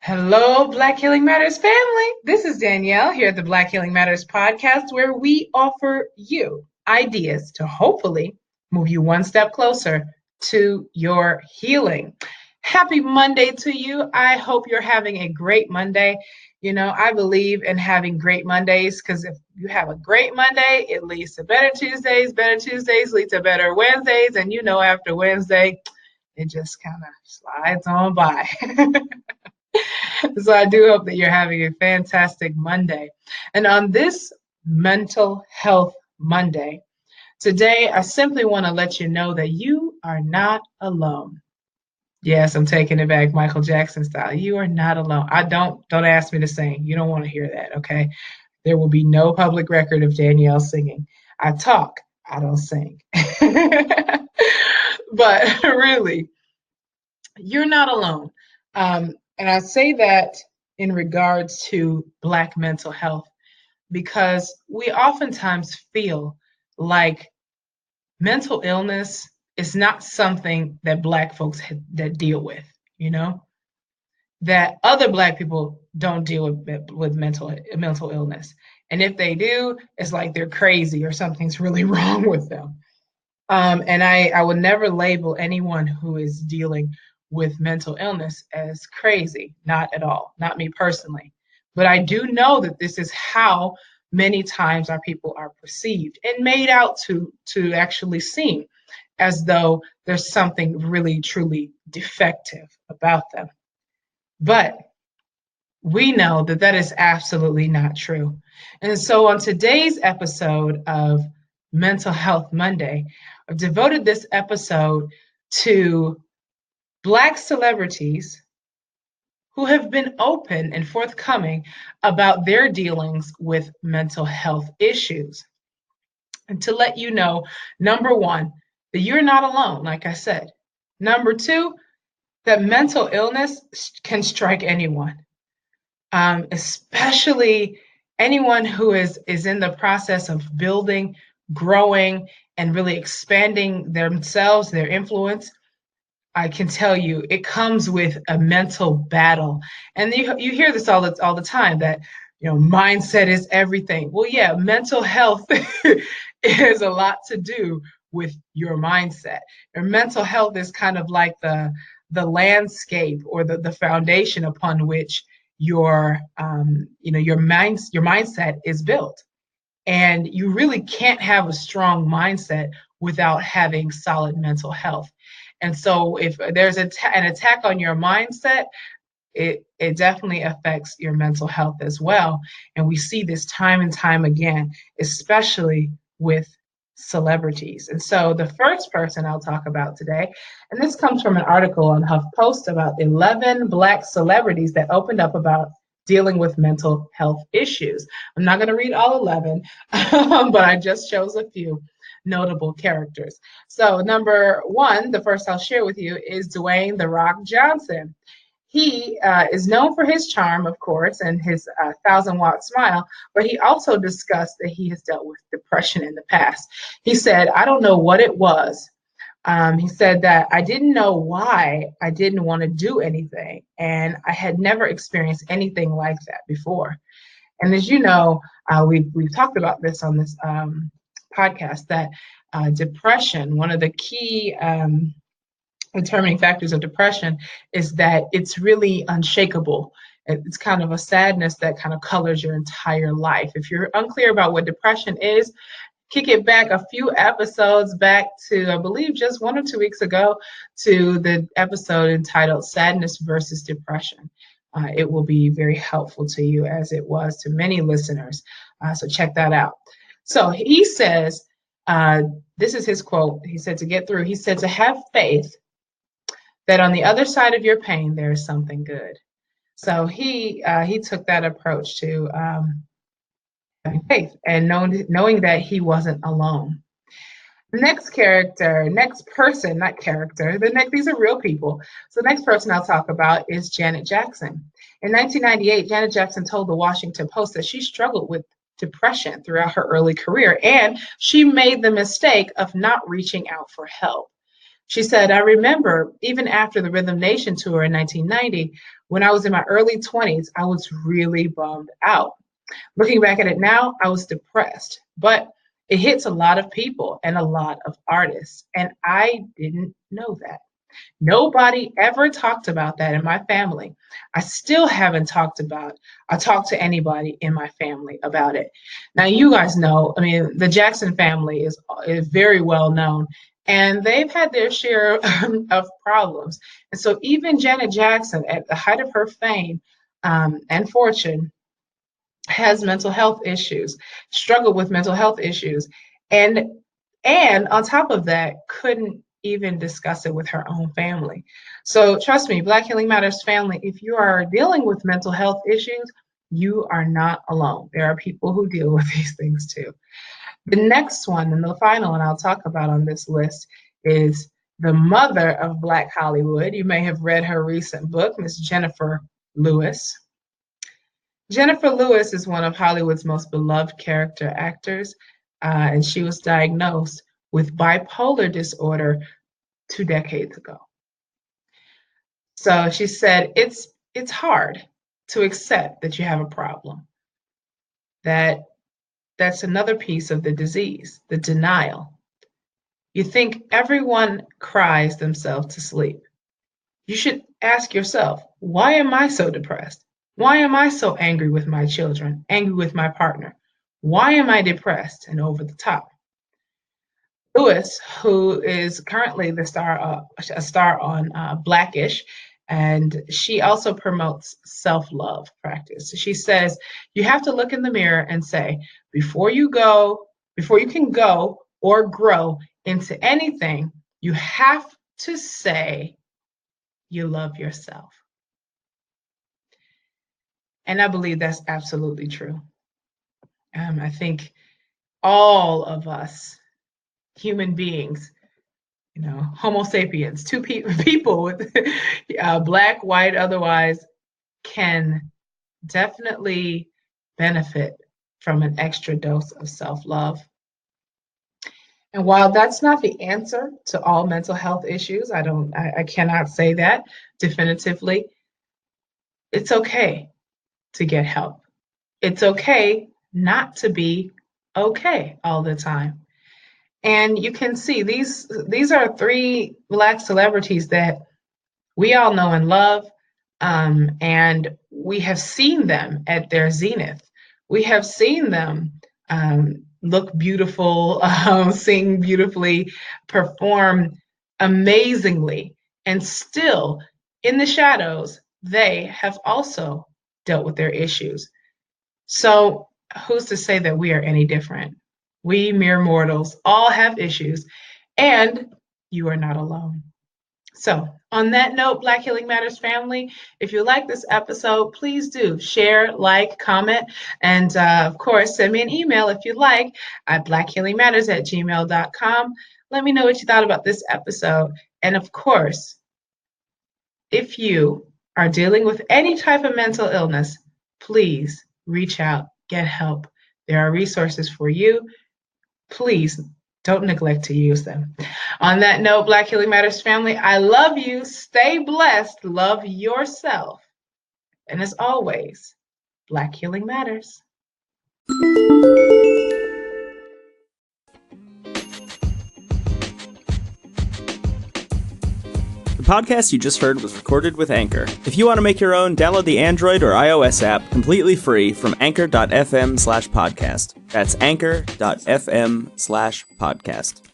Hello, Black Healing Matters family. This is Danielle here at the Black Healing Matters podcast, where we offer you ideas to hopefully move you one step closer to your healing. Happy Monday to you. I hope you're having a great Monday. You know, I believe in having great Mondays because if you have a great Monday, it leads to better Tuesdays lead to better Wednesdays, and you know, after Wednesday, it just kind of slides on by. So I do hope that you're having a fantastic Monday. And on this Mental Health Monday, today I simply want to let you know that you are not alone. Yes, I'm taking it back Michael Jackson style. You are not alone. I don't ask me to sing. You don't want to hear that, okay? There will be no public record of Danielle singing. I talk, I don't sing. But really, you're not alone. And I say that in regards to Black mental health because we oftentimes feel like mental illness is not something that Black folks that deal with, you know, that other Black people don't deal with mental illness. And if they do, it's like they're crazy or something's really wrong with them. And I would never label anyone who is dealing with mental illness as crazy, not at all, not me personally. But I do know that this is how many times our people are perceived and made out to actually seem as though there's something really truly defective about them. But we know that that is absolutely not true. And so on today's episode of Mental Health Monday, I've devoted this episode to Black celebrities who have been open and forthcoming about their dealings with mental health issues. And to let you know, number one, that you're not alone, like I said. Number two, that mental illness can strike anyone. Especially anyone who is in the process of building, growing, and really expanding themselves, their influence. I can tell you, it comes with a mental battle, and you hear this all the time that mindset is everything. Well, yeah, mental health is a lot to do with your mindset. Your mental health is kind of like the landscape or the foundation upon which your mindset is built, and you really can't have a strong mindset without having solid mental health. And so if there's an attack on your mindset, it definitely affects your mental health as well. And we see this time and time again, especially with celebrities. And so the first person I'll talk about today, and this comes from an article on HuffPost about 11 Black celebrities that opened up about dealing with mental health issues. I'm not going to read all 11, but I just chose a few notable characters. So number one, the first I'll share with you is Dwayne "The Rock" Johnson. He is known for his charm, of course, and his 1,000-watt smile, but he also discussed that he has dealt with depression in the past. He said, "I don't know what it was." He said that I didn't know why I didn't want to do anything, and I had never experienced anything like that before. And as you know, we've talked about this on this podcast, that depression, one of the key determining factors of depression is that it's really unshakable. It's kind of a sadness that kind of colors your entire life. If you're unclear about what depression is, kick it back a few episodes back to, I believe, just 1 or 2 weeks ago, to the episode entitled Sadness versus Depression. It will be very helpful to you, as it was to many listeners. So check that out. So he says, this is his quote. He said, to get through, he said, to have faith that on the other side of your pain, there is something good. So he took that approach to having faith and knowing that he wasn't alone. Next person, not character. These are real people. So the next person I'll talk about is Janet Jackson. In 1998, Janet Jackson told the Washington Post that she struggled with depression throughout her early career, and she made the mistake of not reaching out for help. She said, "I remember even after the Rhythm Nation tour in 1990, When I was in my early 20s, I was really bummed out. Looking back at it now, I was depressed, but it hits a lot of people and a lot of artists, and I didn't know that. Nobody ever talked about that in my family. I still haven't talked to anybody in my family about it. Now, you guys know, I mean, the Jackson family is very well known, and they've had their share of problems. And so even Janet Jackson, at the height of her fame and fortune, has mental health issues, struggled with mental health issues, and on top of that, couldn't even discuss it with her own family. So trust me, Black Healing Matters family, if you are dealing with mental health issues, you are not alone. There are people who deal with these things too. The next one, and the final one I'll talk about on this list, is the mother of Black Hollywood. You may have read her recent book, Miss Jennifer Lewis. Jennifer Lewis is one of Hollywood's most beloved character actors, and she was diagnosed with bipolar disorder 2 decades ago. So she said, it's hard to accept that you have a problem. That's another piece of the disease, the denial. You think everyone cries themselves to sleep. You should ask yourself, why am I so depressed? Why am I so angry with my children, angry with my partner? Why am I depressed and over the top? Lewis, who is currently a star on Blackish, and she also promotes self-love practice. She says, you have to look in the mirror and say, before you can go or grow into anything, you have to say you love yourself. And I believe that's absolutely true. I think all of us, human beings, Homo sapiens, two people with Black, white, otherwise, can definitely benefit from an extra dose of self-love. And while that's not the answer to all mental health issues, I cannot say that definitively. It's okay to get help. It's okay not to be okay all the time. And you can see these are 3 Black celebrities that we all know and love, and we have seen them at their zenith. We have seen them look beautiful, sing beautifully, perform amazingly, and still in the shadows, they have also dealt with their issues. So who's to say that we are any different? We mere mortals all have issues, and you are not alone. So on that note, Black Healing Matters family, if you like this episode, please do share, like, comment, and of course, send me an email if you like at blackhealingmatters@gmail.com. Let me know what you thought about this episode. And of course, if you are dealing with any type of mental illness, please reach out, get help. There are resources for you. Please don't neglect to use them. On that note, Black Healing Matters family, I love you. Stay blessed. Love yourself. And as always, Black Healing Matters. The podcast you just heard was recorded with Anchor. If you want to make your own, download the Android or iOS app completely free from anchor.fm/podcast. That's anchor.fm/podcast.